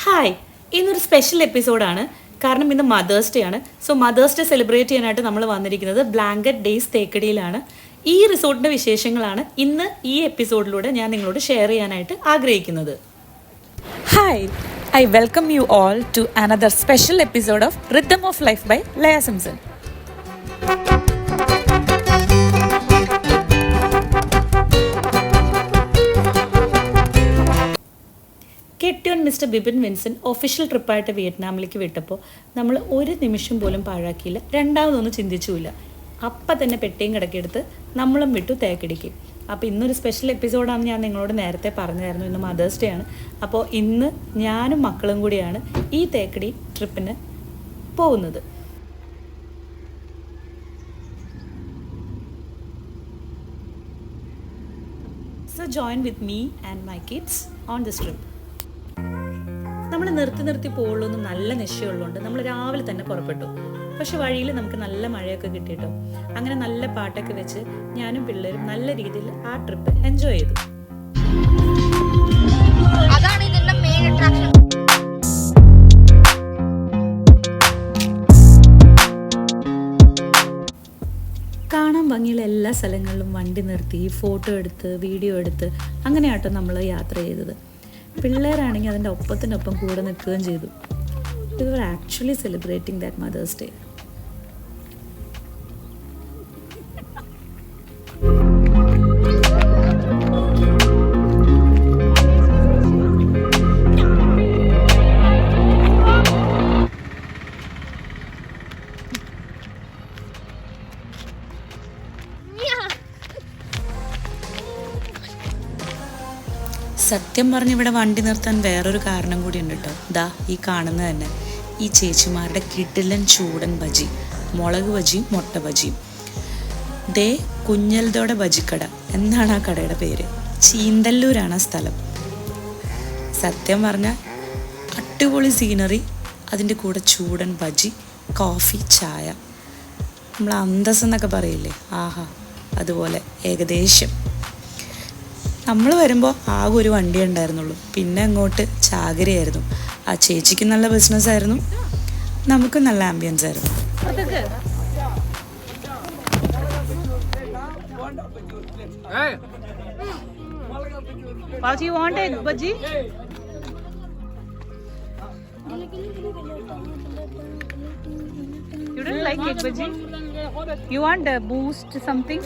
Hi, ഇന്നൊരു special എപ്പിസോഡാണ്. കാരണം ഇന്ന് മദേഴ്സ് ഡേ ആണ്. സോ മദേഴ്സ് ഡേ സെലിബ്രേറ്റ് ചെയ്യാനായിട്ട് നമ്മൾ വന്നിരിക്കുന്നത് ബ്ലാങ്കറ്റ് ഡേയ്സ് തേക്കടിയിലാണ്. ഈ റിസോർട്ടിൻ്റെ വിശേഷങ്ങളാണ് ഇന്ന് ഈ എപ്പിസോഡിലൂടെ ഞാൻ നിങ്ങളോട് ഷെയർ ചെയ്യാനായിട്ട് ആഗ്രഹിക്കുന്നത്. Hi, I welcome you all to another special episode of rhythm of life by Laya Simpson. കെട്ടിയോൻ മിസ്റ്റർ ബിപിൻ വിൻസെൻ്റ് ഒഫീഷ്യൽ ട്രിപ്പായിട്ട് വിയറ്റ്നാമിലേക്ക് വിട്ടപ്പോൾ നമ്മൾ ഒരു നിമിഷം പോലും പാഴാക്കിയില്ല, രണ്ടാമതൊന്നും ചിന്തിച്ചുമില്ല. അപ്പം തന്നെ പെട്ടിയും കിടക്കിയെടുത്ത് നമ്മളും വിട്ടു തേക്കടിക്ക്. അപ്പോൾ ഇന്നൊരു സ്പെഷ്യൽ എപ്പിസോഡാണെന്ന് ഞാൻ നിങ്ങളോട് നേരത്തെ പറഞ്ഞായിരുന്നു. ഇന്ന് മദേഴ്സ് ഡേ ആണ്. അപ്പോൾ ഇന്ന് ഞാനും മക്കളും കൂടിയാണ് ഈ തേക്കടി ട്രിപ്പിന് പോകുന്നത്. So join with me and my kids on this trip. നമ്മൾ നിർത്തി പോവുള്ളൂ എന്ന് നല്ല നിശ്ചയമുള്ളതുകൊണ്ട് നമ്മൾ രാവിലെ തന്നെ പുറപ്പെട്ടു. പക്ഷെ വഴിയിൽ നമുക്ക് നല്ല മഴയൊക്കെ കിട്ടിയിട്ടോ. അങ്ങനെ നല്ല പാട്ടൊക്കെ വെച്ച് ഞാനും പിള്ളേരും നല്ല രീതിയിൽ ആ ട്രിപ്പ് എൻജോയ് ചെയ്തു. അതാണ് ഇതിന്റെ മെയിൻ അട്രാക്ഷൻ. കാണാൻ ഭംഗിയുള്ള എല്ലാ സ്ഥലങ്ങളിലും വണ്ടി നിർത്തി ഫോട്ടോ എടുത്ത് വീഡിയോ എടുത്ത് അങ്ങനെയാട്ടോ നമ്മൾ യാത്ര ചെയ്തത്. പിള്ളേരാണെങ്കിൽ അതിൻ്റെ ഒപ്പത്തിനൊപ്പം കൂടെ നിൽക്കുകയും ചെയ്തു. We were actually celebrating that Mother's Day. സത്യം പറഞ്ഞ് ഇവിടെ വണ്ടി നിർത്താൻ വേറൊരു കാരണം കൂടി ഉണ്ട് കേട്ടോ. ദാ ഈ കാണുന്നത് തന്നെ ഈ ചേച്ചിമാരുടെ കിടിലൻ ചൂടൻ ബജി, മുളക് ബജിയും മുട്ട ബജിയും. ദേ കുഞ്ഞൽതോടെ ബജിക്കട എന്നാണ് ആ കടയുടെ പേര്. ചീന്തല്ലൂരാണ് ആ സ്ഥലം. സത്യം പറഞ്ഞാൽ അടിപൊളി സീനറി, അതിൻ്റെ കൂടെ ചൂടൻ ബജി, കോഫി, ചായ. നമ്മൾ അന്തസ് എന്നൊക്കെ പറയില്ലേ, ആഹാ അതുപോലെ ഏകദേശം. നമ്മൾ വരുമ്പോൾ ആകെ ഒരു വണ്ടി ഉണ്ടായിരുന്നുള്ളൂ. പിന്നെ അങ്ങോട്ട് ചാകരയായിരുന്നു. ആ ചേച്ചിക്ക് നല്ല ബിസിനസ് ആയിരുന്നു, നമുക്ക് നല്ല ആംബിയൻസ് ആയിരുന്നു. You want egg bhaji? You don't like egg bhaji? You want a boost something?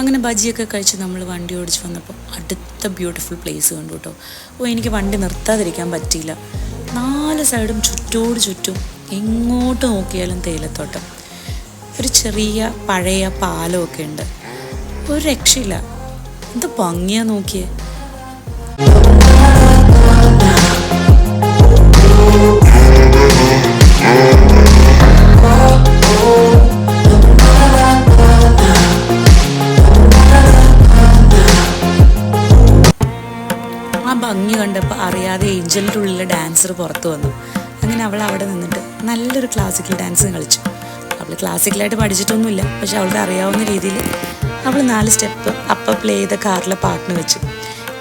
അങ്ങനെ ബജിയൊക്കെ കഴിച്ച് നമ്മൾ വണ്ടി ഓടിച്ച് വന്നപ്പോൾ അടുത്ത ബ്യൂട്ടിഫുൾ പ്ലേസ് കണ്ടു കേട്ടോ. എനിക്ക് വണ്ടി നിർത്താതിരിക്കാൻ പറ്റിയില്ല. 4 സൈഡും ചുറ്റോട് ചുറ്റും എങ്ങോട്ട് നോക്കിയാലും തേയിലത്തോട്ടം. ഒരു ചെറിയ പഴയ പാലമൊക്കെ ഉണ്ട്. ഒരു രക്ഷയില്ല, എന്ത് ഭംഗിയാ നോക്കിയേ. ഭംഗി കണ്ടപ്പോൾ അറിയാതെ ഏഞ്ചലിൻ്റെ ഉള്ളിലെ ഡാൻസർ പുറത്തു വന്നു. അങ്ങനെ അവൾ അവിടെ നിന്നിട്ട് നല്ലൊരു ക്ലാസിക്കൽ ഡാൻസ് കളിച്ചു. അവൾ ക്ലാസിക്കലായിട്ട് പഠിച്ചിട്ടൊന്നുമില്ല, പക്ഷെ അവൾക്ക് അറിയാവുന്ന രീതിയിൽ അവൾ 4 സ്റ്റെപ്പ് അപ്പം പ്ലേ ചെയ്ത കാറിലെ പാട്ടിന് വെച്ചു.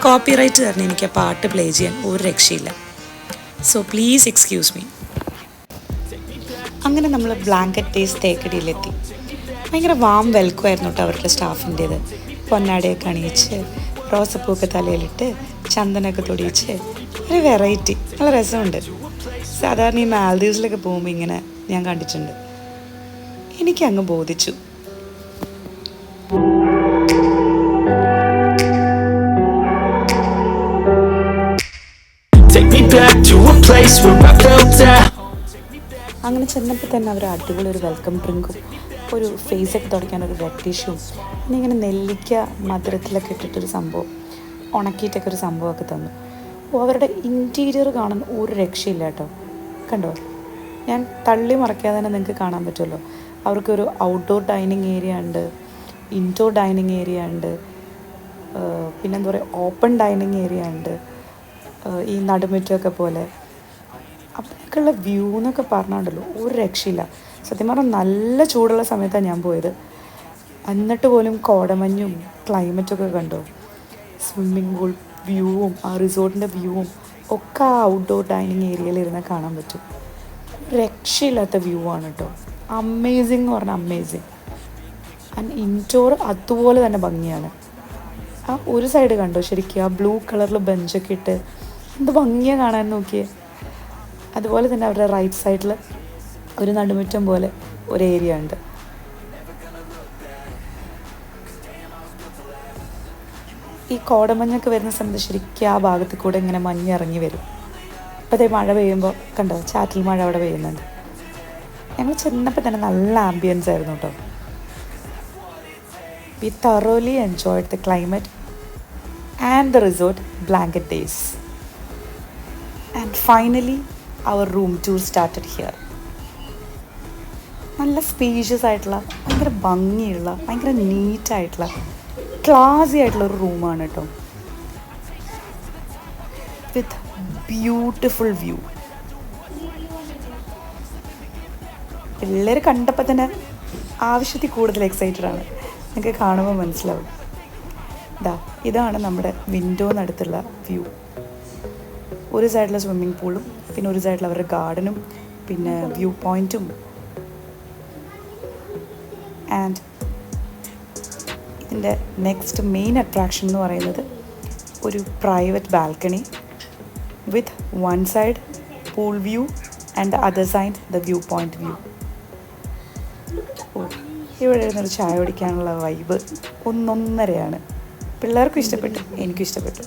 കോപ്പിറൈറ്റ് തരണം എനിക്ക് ആ പാട്ട് പ്ലേ ചെയ്യാൻ ഒരു രക്ഷയില്ല. So please excuse me. അങ്ങനെ നമ്മൾ ബ്ലാങ്കറ്റ് ഡേയ്സ് തേക്കടിയിലെത്തി. ഭയങ്കര വാം വെൽക്കം ആയിരുന്നു കേട്ടോ അവരുടെ സ്റ്റാഫിൻ്റേത്. പൊന്നാടയൊക്കെ അണിയിച്ച് റോസപ്പൂക്കെ തലയിലിട്ട് ചന്ദനമൊക്കെ തൊടിയിച്ച് ഒരു വെറൈറ്റി, നല്ല രസമുണ്ട്. സാധാരണ ഈ മാൽദീവ്സിലൊക്കെ പോകുമ്പോൾ ഇങ്ങനെ ഞാൻ കണ്ടിട്ടുണ്ട്. എനിക്കങ്ങ് ബോധിച്ചു. അങ്ങനെ ചെന്നപ്പോൾ തന്നെ അവർ അടിപൊളി ഒരു വെൽക്കം ഡ്രിങ്കും ഒരു ഫേസൊക്കെ തുടയ്ക്കാൻ ഒരു വെറ്റ് ടിഷ്യൂവും പിന്നെ ഇങ്ങനെ നെല്ലിക്ക മധുരത്തിലൊക്കെ ഇട്ടിട്ടൊരു സംഭവം, ഉണക്കിയിട്ടൊക്കെ ഒരു സംഭവമൊക്കെ തന്നു. അവരുടെ ഇൻറ്റീരിയർ കാണാൻ ഒരു രക്ഷയില്ല കേട്ടോ. കണ്ടോ, ഞാൻ തള്ളി മറയ്ക്കാതെ തന്നെ നിങ്ങൾക്ക് കാണാൻ പറ്റുമല്ലോ. അവർക്കൊരു ഔട്ട്ഡോർ ഡൈനിങ് ഏരിയ ഉണ്ട്, ഇൻഡോർ ഡൈനിങ് ഏരിയ ഉണ്ട്, പിന്നെന്താ പറയുക ഓപ്പൺ ഡൈനിങ് ഏരിയ ഉണ്ട്, ഈ നടുമുറ്റമൊക്കെ പോലെ. അപ്പോഴൊക്കെയുള്ള വ്യൂ എന്നൊക്കെ പറഞ്ഞാണ്ടല്ലോ ഒരു രക്ഷയില്ല. സത്യം പറഞ്ഞാൽ നല്ല ചൂടുള്ള സമയത്താണ് ഞാൻ പോയത്. എന്നിട്ട് പോലും കോടമഞ്ഞും ക്ലൈമറ്റൊക്കെ കണ്ടോ. സ്വിമ്മിംഗ് പൂൾ വ്യൂവും ആ റിസോർട്ടിൻ്റെ വ്യൂവും ഒക്കെ ആ ഔട്ട്ഡോർ ഡൈനിങ് ഏരിയയിൽ ഇരുന്ന് കാണാൻ പറ്റും. രക്ഷയില്ലാത്ത വ്യൂ ആണ് കേട്ടോ. അമേസിങ് എന്ന് പറഞ്ഞാൽ അമേസിങ്. ആൻഡ് ഇൻഡോർ അതുപോലെ തന്നെ ഭംഗിയാണ്. ആ ഒരു സൈഡ് കണ്ടോ ശരിക്കും, ആ ബ്ലൂ കളറിൽ ബെഞ്ചൊക്കെ ഇട്ട് എന്ത് ഭംഗിയാണ് കാണാൻ, നോക്കിയേ. അതുപോലെ തന്നെ അവരുടെ റൈറ്റ് സൈഡിൽ ഒരു നടുമുറ്റം പോലെ ഒരു ഏരിയ ഉണ്ട്. ഈ കോടമഞ്ഞൊക്കെ വരുന്ന സമയത്ത് ശരിക്കും ആ ഭാഗത്ത് കൂടെ ഇങ്ങനെ മഞ്ഞ് ഇറങ്ങി വരും. അപ്പോൾ അതേ മഴ പെയ്യുമ്പോൾ കണ്ടോ, ചാറ്റൽ മഴ അവിടെ പെയ്യുന്നുണ്ട്. ഞങ്ങൾ ചെന്നപ്പോൾ തന്നെ നല്ല ആംബിയൻസ് ആയിരുന്നു കേട്ടോ. We thoroughly enjoyed the climate and the resort blanket days. And finally, our room tour started here. നല്ല സ്പേഷ്യസ് ആയിട്ടുള്ള, ഭയങ്കര ഭംഗിയുള്ള, ഭയങ്കര നീറ്റായിട്ടുള്ള, ക്ലാസി ആയിട്ടുള്ള ഒരു റൂമാണ് കേട്ടോ. വിത്ത് ബ്യൂട്ടിഫുൾ വ്യൂ. പിള്ളേർ കണ്ടപ്പോൾ തന്നെ ആവശ്യത്തിൽ കൂടുതൽ എക്സൈറ്റഡ് ആണ്. നിങ്ങൾക്ക് കാണുമ്പോൾ മനസ്സിലാവും. ഇതാണ് നമ്മുടെ വിൻഡോന്നടുത്തുള്ള വ്യൂ. ഒരു സൈഡിൽ സ്വിമ്മിംഗ് പൂളും പിന്നെ ഒരു സൈഡിൽ അവരുടെ ഗാർഡനും പിന്നെ വ്യൂ പോയിൻറ്റും. ആൻഡ് ഇതിൻ്റെ നെക്സ്റ്റ് മെയിൻ അട്രാക്ഷൻ എന്ന് പറയുന്നത് ഒരു private balcony with one side pool view and other side the view point view. ഇവിടെ ഇരുന്നൊരു ചായ കുടിക്കാനുള്ള വൈബ് ഒന്നൊന്നരയാണ്. പിള്ളേർക്കും ഇഷ്ടപ്പെട്ടു, എനിക്കും ഇഷ്ടപ്പെട്ടു.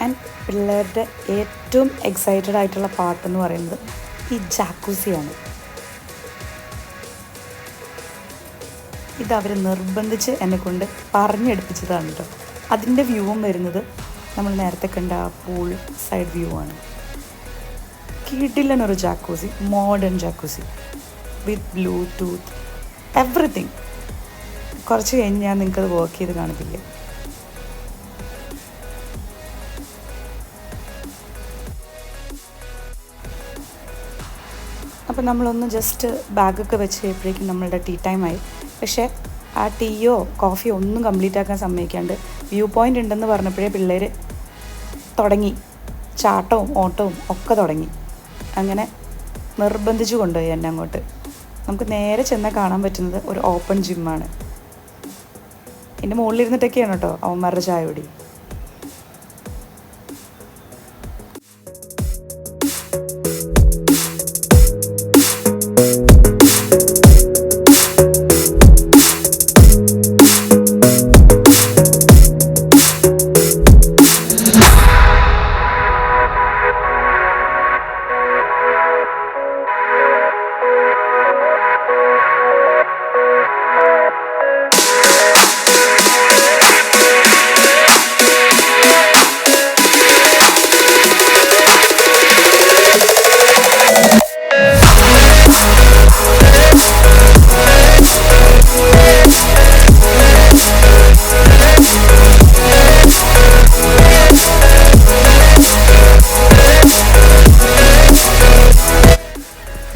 ആൻഡ് പിള്ളേരുടെ ഏറ്റവും എക്സൈറ്റഡ് ആയിട്ടുള്ള പാട്ടെന്ന് പറയുന്നത് ഈ ജാക്കൂസിയാണ്. ഇത് അവർ നിർബന്ധിച്ച് എന്നെ കൊണ്ട് പറഞ്ഞെടുപ്പിച്ചതാണ് കേട്ടോ. അതിൻ്റെ വ്യൂവും വരുന്നത് നമ്മൾ നേരത്തെ കണ്ട ആ പൂൾ സൈഡ് വ്യൂ ആണ്. കിടിലൻ ഒരു ജാക്കൂസി, മോഡേൺ ജാക്കൂസി വിത്ത് ബ്ലൂടൂത്ത് എവറിത്തിങ്. കുറച്ച് കഴിഞ്ഞ് ഞാൻ നിങ്ങൾക്കത് വർക്ക് ചെയ്ത് കാണിപ്പിക്കാം. അപ്പോൾ നമ്മളൊന്ന് ജസ്റ്റ് ബാഗൊക്കെ വെച്ച് കഴിയുമ്പോഴേക്കും നമ്മളുടെ ടീ ടൈമായി. പക്ഷേ ആ ടീയോ കോഫിയോ ഒന്നും കംപ്ലീറ്റ് ആക്കാൻ സമ്മതിക്കാണ്ട് വ്യൂ പോയിൻ്റ് ഉണ്ടെന്ന് പറഞ്ഞപ്പോഴേ പിള്ളേർ തുടങ്ങി ചാട്ടവും ഓട്ടവും ഒക്കെ തുടങ്ങി. അങ്ങനെ നിർബന്ധിച്ച് കൊണ്ടുപോയി എന്നെ അങ്ങോട്ട്. നമുക്ക് നേരെ ചെന്നാൽ കാണാൻ പറ്റുന്നത് ഒരു ഓപ്പൺ ജിമ്മാണ്. എൻ്റെ മുകളിലിരുന്നിട്ടൊക്കെയാണ് കേട്ടോ അവന്മാരുടെ ചായ കുടി.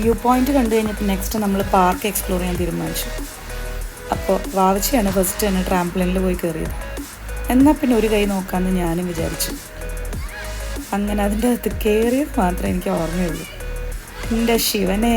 വ്യൂ പോയിൻ്റ് കണ്ടു കഴിഞ്ഞപ്പോൾ നെക്സ്റ്റ് നമ്മൾ പാർക്ക് എക്സ്പ്ലോർ ചെയ്യാൻ തീരുമാനിച്ചു. അപ്പോൾ വാവച്ചിയാണ് ഫസ്റ്റ് തന്നെ ട്രാംപ്ലിനിൽ പോയി കയറിയത്. എന്നാൽ പിന്നെ ഒരു കൈ നോക്കാമെന്ന് ഞാനും വിചാരിച്ചു. അങ്ങനെ അതിൻ്റെ അകത്ത് കയറിയത് മാത്രമേ എനിക്ക് ഓർമ്മയുള്ളൂ. എൻ്റെ ശിവനേ,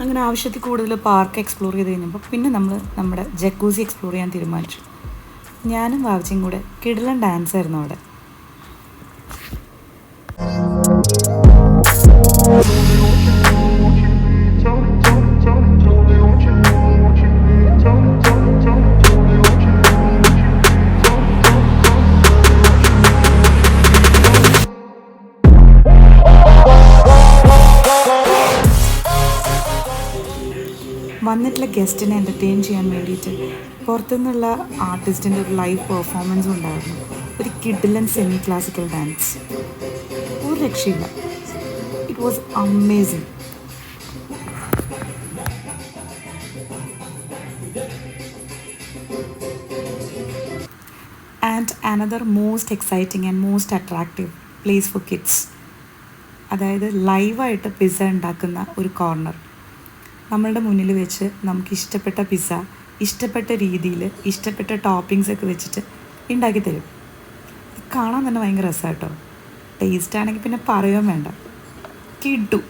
അങ്ങനെ ആവശ്യത്തിൽ കൂടുതൽ പാർക്ക് എക്സ്പ്ലോർ ചെയ്ത് കഴിഞ്ഞപ്പോൾ പിന്നെ നമ്മൾ നമ്മുടെ ജക്കൂസി എക്സ്പ്ലോർ ചെയ്യാൻ തീരുമാനിച്ചു. ഞാനും വാവച്ചിയും കൂടെ കിടിലൻ ഡാൻസ് ആയിരുന്നു അവിടെ. വന്നിട്ടുള്ള ഗസ്റ്റിനെ എൻ്റർടൈൻ ചെയ്യാൻ വേണ്ടിയിട്ട് പുറത്തുനിന്നുള്ള ആർട്ടിസ്റ്റിൻ്റെ ഒരു ലൈവ് പെർഫോമൻസും ഉണ്ടായിരുന്നു. ഒരു കിഡിലൻ സെമി ക്ലാസിക്കൽ ഡാൻസ്, ഒരു രക്ഷയില്ല. It was amazing. And another most exciting and most attractive place for kids, അതായത് ലൈവായിട്ട് പിസ്സ ഉണ്ടാക്കുന്ന ഒരു കോർണർ നമ്മളുടെ മുന്നിൽ വെച്ച് നമുക്ക് ഇഷ്ടപ്പെട്ട പിസ്സ ഇഷ്ടപ്പെട്ട രീതിയിൽ ഇഷ്ടപ്പെട്ട ടോപ്പിങ്സ് ഒക്കെ വെച്ചിട്ട് ഉണ്ടാക്കി തരും. ഇത് കാണാൻ തന്നെ ഭയങ്കര രസമാണ് കേട്ടോ. ടേസ്റ്റ് ആണെങ്കിൽ പിന്നെ പറയുകയും വേണ്ട, കിട്ടു.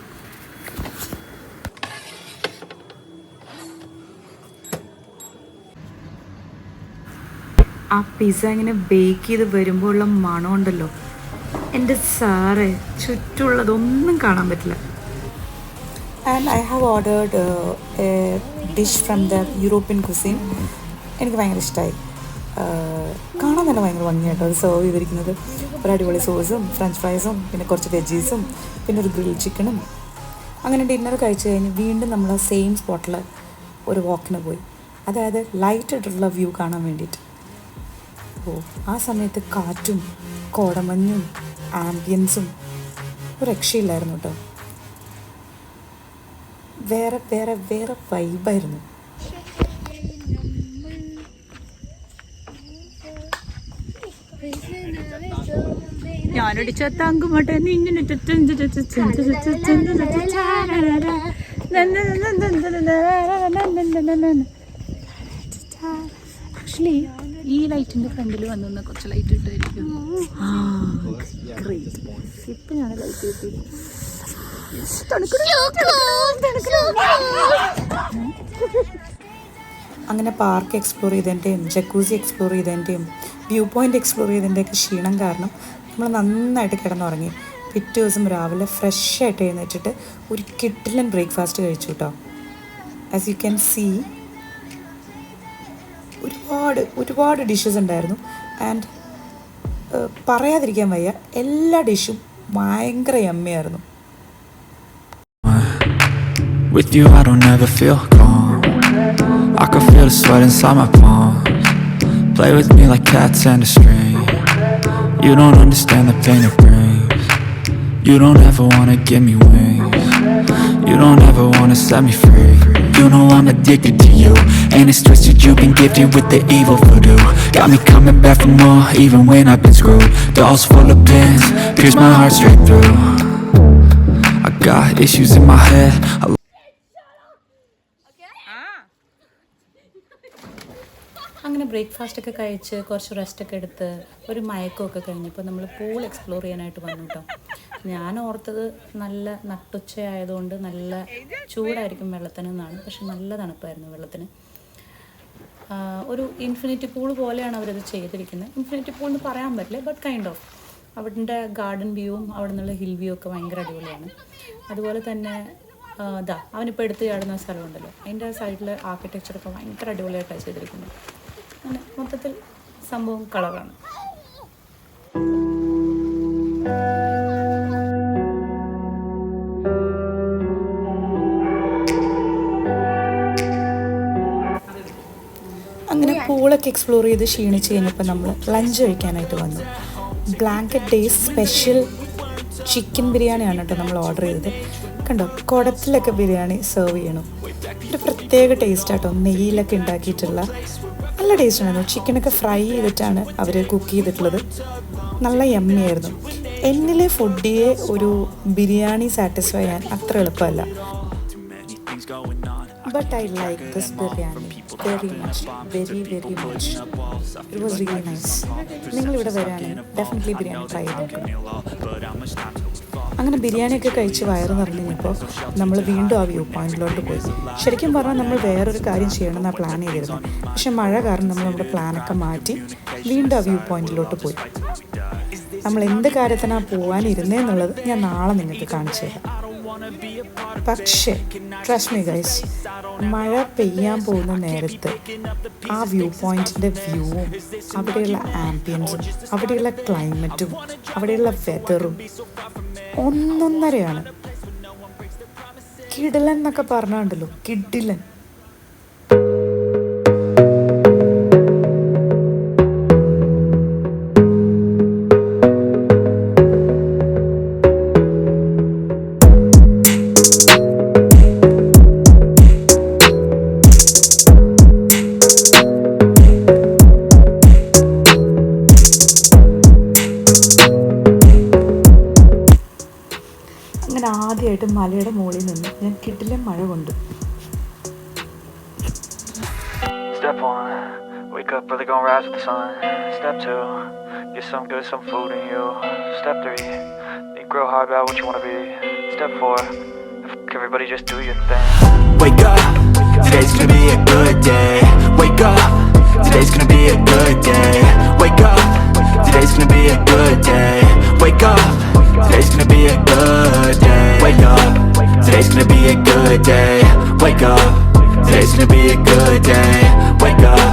ആ പിസ്സ ഇങ്ങനെ ബേക്ക് ചെയ്ത് വരുമ്പോൾ ഉള്ള മണമുണ്ടല്ലോ, എൻ്റെ സാറേ, ചുറ്റുമുള്ളതൊന്നും കാണാൻ പറ്റില്ല. And I have ordered A dish from the European cuisine. എനിക്ക് ഭയങ്കര ഇഷ്ടമായി. കാണാൻ തന്നെ ഭയങ്കര ഭംഗിയായിട്ടോ അത് സെർവ് ചെയ്തിരിക്കുന്നത്. ഒരു അടിപൊളി സോസും ഫ്രഞ്ച് ഫ്രൈസും പിന്നെ കുറച്ച് വെജീസും പിന്നെ ഒരു ഗ്രിൽ ചിക്കനും. അങ്ങനെ ഡിന്നർ കഴിച്ച് കഴിഞ്ഞ് വീണ്ടും നമ്മൾ ആ സെയിം സ്പോട്ടിൽ ഒരു വാക്കിന് പോയി, അതായത് ലൈറ്റായിട്ടുള്ള വ്യൂ കാണാൻ വേണ്ടിയിട്ട്. അപ്പോൾ ആ സമയത്ത് കാറ്റും കോടമഞ്ഞും ആംബിയൻസും ഒരു രക്ഷയില്ലായിരുന്നു കേട്ടോ. വേറെ വേറെ വേറെ വൈബായിരുന്നു. ഞാനടിച്ച തങ്കുമട്ടെ ആക്ച്വലി ഈ ലൈറ്റിന്റെ ഫ്രണ്ടിൽ വന്നു കുറച്ച് ലൈറ്റ് ഇട്ടായിരിക്കും. ഇപ്പൊ ഞാൻ ലൈറ്റ് കിട്ടി. അങ്ങനെ പാർക്ക് എക്സ്പ്ലോർ ചെയ്തതിൻ്റെയും ജക്കൂസി എക്സ്പ്ലോർ ചെയ്തതിൻ്റെയും വ്യൂ പോയിൻ്റ് എക്സ്പ്ലോർ ചെയ്തതിൻ്റെയൊക്കെ ക്ഷീണം കാരണം നമ്മൾ നന്നായിട്ട് കിടന്നുറങ്ങി. പിറ്റേ ദിവസം രാവിലെ ഫ്രഷ് ആയിട്ട് എഴുന്നേറ്റിട്ട് ഒരു കിഡിലൻ ബ്രേക്ക്ഫാസ്റ്റ് കഴിച്ചു കേട്ടോ. ആസ് യു ക്യാൻ സീ ഒരുപാട് ഡിഷസ് ഉണ്ടായിരുന്നു. ആൻഡ് പറയാതിരിക്കാൻ വയ്യ, എല്ലാ ഡിഷും ഭയങ്കര യമ്മിയായിരുന്നു. With you I don't ever feel calm. I can feel the sweat inside my palms. Play with me like cats and a string. You don't understand the pain it brings. You don't ever wanna give me wings. You don't ever wanna set me free. You know I'm addicted to you, and it's twisted, you've been gifted with the evil voodoo. Got me coming back for more, even when I've been screwed. Dolls full of pins, pierce my heart straight through. I got issues in my head. അങ്ങനെ ബ്രേക്ക്ഫാസ്റ്റൊക്കെ കഴിച്ച് കുറച്ച് റെസ്റ്റൊക്കെ എടുത്ത് ഒരു മയക്കമൊക്കെ കഴിഞ്ഞപ്പോൾ നമ്മൾ pool explore ചെയ്യാനായിട്ട് വന്നു കേട്ടോ. ഞാൻ ഓർത്തത് നല്ല നട്ടുച്ചയായതുകൊണ്ട് നല്ല ചൂടായിരിക്കും വെള്ളത്തിന് എന്നാണ്, പക്ഷെ നല്ല തണുപ്പായിരുന്നു വെള്ളത്തിന്. ഒരു ഇൻഫിനിറ്റി പൂൾ പോലെയാണ് അവരത് ചെയ്തിരിക്കുന്നത്. ഇൻഫിനിറ്റി പൂൾ എന്ന് പറയാൻ പറ്റില്ല, ബട്ട് കൈൻഡ് ഓഫ്. അവിടുത്തെ ഗാർഡൻ വ്യൂവും അവിടെ നിന്നുള്ള ഹിൽ വ്യൂ ഒക്കെ ഭയങ്കര അടിപൊളിയാണ്. അതുപോലെ തന്നെ അവനിപ്പോൾ എടുത്ത് ചാടുന്ന സ്ഥലമുണ്ടല്ലോ, അതിൻ്റെ സൈഡിൽ ആർക്കിടെക്ചറൊക്കെ ഭയങ്കര അടിപൊളിയായിട്ടാണ് ചെയ്തിരിക്കുന്നത്. അങ്ങനെ മൊത്തത്തിൽ സംഭവം കളറാണ്. അങ്ങനെ പൂളൊക്കെ എക്സ്പ്ലോർ ചെയ്ത് ക്ഷീണിച്ച് കഴിഞ്ഞപ്പോൾ നമ്മൾ ലഞ്ച് കഴിക്കാനായിട്ട് വന്നു. ബ്ലാങ്കറ്റ് ഡേയ്സ് സ്പെഷ്യൽ ചിക്കൻ ബിരിയാണിയാണ് കേട്ടോ നമ്മൾ ഓർഡർ ചെയ്തത്. കണ്ടോ, കുടത്തിലൊക്കെ ബിരിയാണി സെർവ് ചെയ്യണം. ഒരു പ്രത്യേക ടേസ്റ്റ് ആട്ടോ, നെയ്യിലൊക്കെ ഉണ്ടാക്കിയിട്ടുള്ള നല്ല ടേസ്റ്റ് ആയിരുന്നു. ചിക്കനൊക്കെ ഫ്രൈ ചെയ്തിട്ടാണ് അവർ കുക്ക് ചെയ്തിട്ടുള്ളത്. നല്ല യമ്മിയായിരുന്നു. എന്നിലെ ഫുഡിയെ ഒരു ബിരിയാണി സാറ്റിസ്ഫൈ ചെയ്യാൻ അത്ര എളുപ്പമല്ല. But I like this biryani very much, very much. It was really nice. നിങ്ങൾ ഇവിടെ വരാണെങ്കിൽ ഡെഫിനറ്റ്ലി ബിരിയാണി ട്രൈ ചെയ്ത് നോക്കണം. അങ്ങനെ ബിരിയാണിയൊക്കെ കഴിച്ച് വയറ് നിറഞ്ഞു കഴിഞ്ഞപ്പോൾ നമ്മൾ വീണ്ടും ആ വ്യൂ പോയിന്റിലോട്ട് പോയി. ശരിക്കും പറഞ്ഞാൽ നമ്മൾ വേറൊരു കാര്യം ചെയ്യണമെന്നാണ് പ്ലാൻ ചെയ്തിരുന്നത്. പക്ഷെ മഴ കാരണം നമ്മൾ നമ്മുടെ പ്ലാനൊക്കെ മാറ്റി വീണ്ടും ആ വ്യൂ പോയിന്റിലോട്ട് പോയി. നമ്മൾ എന്ത് കാര്യത്തിനാണ് പോകാനിരുന്നതെന്നുള്ളത് ഞാൻ നാളെ നിങ്ങൾക്ക് കാണിച്ചു തരാം. പക്ഷേ ട്രസ്റ്റ് മീ ഗൈസ്, മഴ പെയ്യാൻ പോകുന്ന നേരത്ത് ആ വ്യൂ പോയിന്റിൻ്റെ വ്യൂവും അവിടെയുള്ള ആംബിയൻസും അവിടെയുള്ള ക്ലൈമറ്റും അവിടെയുള്ള വെതറും ഒന്നൊന്നരയാണ്. കിടിലൻ എന്നൊക്കെ പറഞ്ഞാണ്ടല്ലോ, കിടിലൻ. അങ്ങനെ ആദ്യമായിട്ട് മലയുടെ മുകളിൽ നിന്ന് ഞാൻ കിടിലൻ മഴ കൊണ്ട്. Step 1, wake up early, gonna rise with the sun. Step 2, get some food in you. Step 3, think real hard about what you wanna be. Step 4, everybody just do your thing. Wake up, today's gonna be a good day. Wake up, today's gonna be a good day. Wake up, today's gonna be a good day. Wake up, today's gonna be a good day. Wake up, today's gonna be a good day. Wake up, today's gonna be a good day. Wake up,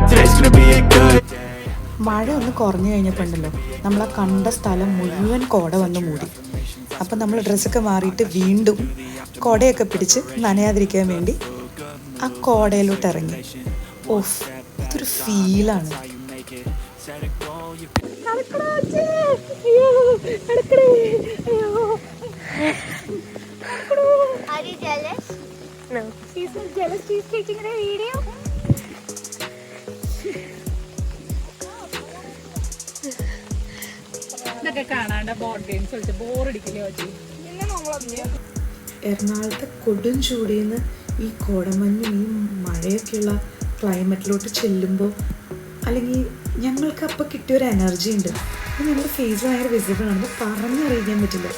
today's gonna be a good day. മഴ ഒന്ന് കുറഞ്ഞു കഴിഞ്ഞപ്പോണ്ടല്ലോ നമ്മളാ കണ്ട സ്ഥലം മുഴുവൻ കോട വന്ന് മൂടി. അപ്പം നമ്മൾ ഡ്രസ്സൊക്കെ മാറിയിട്ട് വീണ്ടും കോടയൊക്കെ പിടിച്ച് നനയാതിരിക്കാൻ വേണ്ടി ആ കോടയിലോട്ട് ഇറങ്ങി. ഓഫ്, ഇതൊരു ഫീലാണ്. Are you jealous? No. She's not jealous. She's taking a video. ഇതൊക്കെ കാണാണ്ട് ബോർഡ് ഗെയിംസ് കളിച്ച് ബോറടിക്കില്ലേ വെച്ച്. എറണാകുളത്തെ കൊടും ചൂടിൽ നിന്ന് ഈ കോടമഞ്ഞും ഈ മഴയൊക്കെയുള്ള ക്ലൈമറ്റിലോട്ട് ചെല്ലുമ്പോൾ, അല്ലെങ്കിൽ ഞങ്ങൾക്ക് അപ്പോൾ കിട്ടിയൊരു എനർജി ഉണ്ട്. അത് ഞങ്ങളുടെ ഫേസ് ഭയങ്കര വിസിബിൾ ആണ്, പറഞ്ഞറിയിക്കാൻ പറ്റില്ല.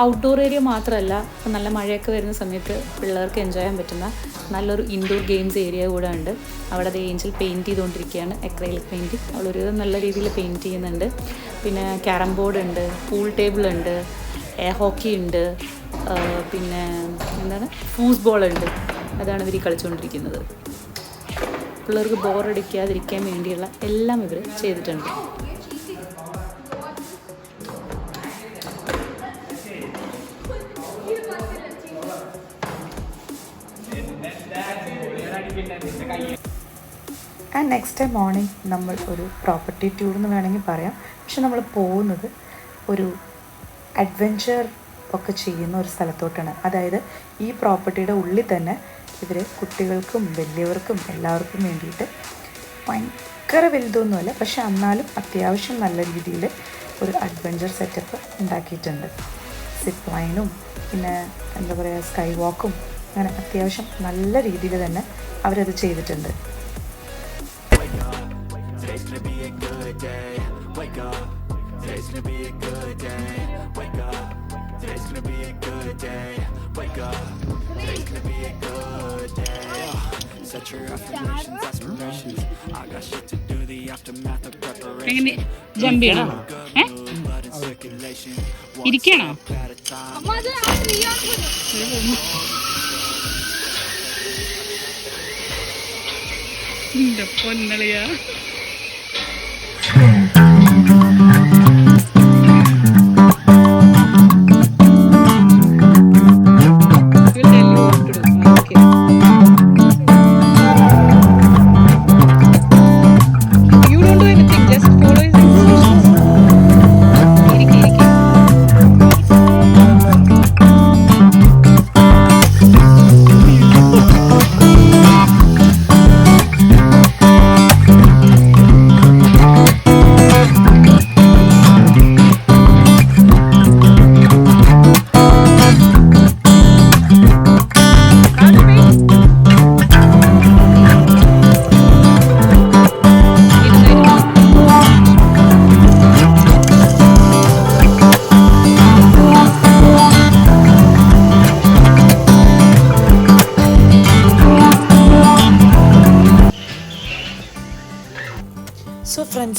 ഔട്ട്ഡോർ ഏരിയ മാത്രമല്ല, ഇപ്പം നല്ല മഴയൊക്കെ വരുന്ന സമയത്ത് പിള്ളേർക്ക് എൻജോയ് ചെയ്യാൻ പറ്റുന്ന നല്ലൊരു ഇൻഡോർ ഗെയിംസ് ഏരിയ കൂടെ ഉണ്ട്. അവിടെ അത് ഏഞ്ചൽ പെയിൻറ്റ് ചെയ്തുകൊണ്ടിരിക്കുകയാണ്, എക്രൈലിക് പെയിൻറ്റിങ്. അവളൊരു നല്ല രീതിയിൽ പെയിൻറ്റ് ചെയ്യുന്നുണ്ട്. പിന്നെ ക്യാരം ബോർഡ് ഉണ്ട്, പൂൾ ടേബിൾ ഉണ്ട്, എയർ ഹോക്കി ഉണ്ട്, പിന്നെ എന്താണ് ഫൂസ്ബോൾ ഉണ്ട്. അതാണ് ഇവർ കളിച്ചുകൊണ്ടിരിക്കുന്നത്. പിള്ളേർക്ക് ബോറടിക്കാതിരിക്കാൻ വേണ്ടിയുള്ള എല്ലാം ഇവർ ചെയ്തിട്ടുണ്ട്. ആൻഡ് നെക്സ്റ്റ് ഡേ മോർണിംഗ് നമ്മൾ ഒരു പ്രോപ്പർട്ടി ടൂർ എന്ന് വേണമെങ്കിൽ പറയാം. പക്ഷെ നമ്മൾ പോകുന്നത് ഒരു അഡ്വെഞ്ചർ ഒക്കെ ചെയ്യുന്ന ഒരു സ്ഥലത്തോട്ടാണ്. അതായത് ഈ പ്രോപ്പർട്ടിയുടെ ഉള്ളിൽ തന്നെ ഇവർ കുട്ടികൾക്കും വലിയവർക്കും എല്ലാവർക്കും വേണ്ടിയിട്ട് ഭയങ്കര വലുതൊന്നുമല്ല, പക്ഷെ എന്നാലും അത്യാവശ്യം നല്ല രീതിയിൽ ഒരു അഡ്വെഞ്ചർ സെറ്റപ്പ് ഉണ്ടാക്കിയിട്ടുണ്ട്. സിപ്പ് ലൈനും പിന്നെ എന്താ പറയുക സ്കൈ വാക്കും, അങ്ങനെ അത്യാവശ്യം നല്ല രീതിയിൽ തന്നെ അവരത് ചെയ്തിട്ടുണ്ട്. എങ്ങനെ ജമ്പ് ചെയ്യണോ? ഇരിക്കണോ? പൊന്നളിയാ.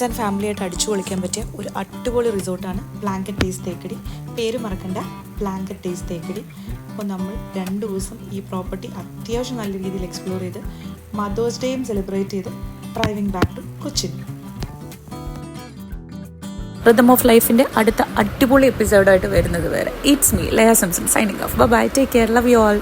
ഫ്രണ്ട്സ് ആൻഡ് ഫാമിലി ആയിട്ട് അടിച്ചു പൊളിക്കാൻ പറ്റിയ ഒരു അടിപൊളി റിസോർട്ടാണ് ബ്ലാങ്കറ്റ് ഡേയ്സ് തേക്കടി. പേര് മറക്കണ്ട, ബ്ലാങ്കറ്റ് ഡേയ്സ് തേക്കടി. അപ്പോൾ നമ്മൾ 2 ദിവസം ഈ പ്രോപ്പർട്ടി അത്യാവശ്യം നല്ല രീതിയിൽ എക്സ്പ്ലോർ ചെയ്ത് മദേഴ്സ് ഡേയും സെലിബ്രേറ്റ് ചെയ്ത് driving back to Cochin. Rhythm of ലൈഫിൻ്റെ അടുത്ത അടിപൊളി എപ്പിസോഡായിട്ട് വരുന്നത് വരെ it's me Laya Simpson signing off. Bye, take care, love you all.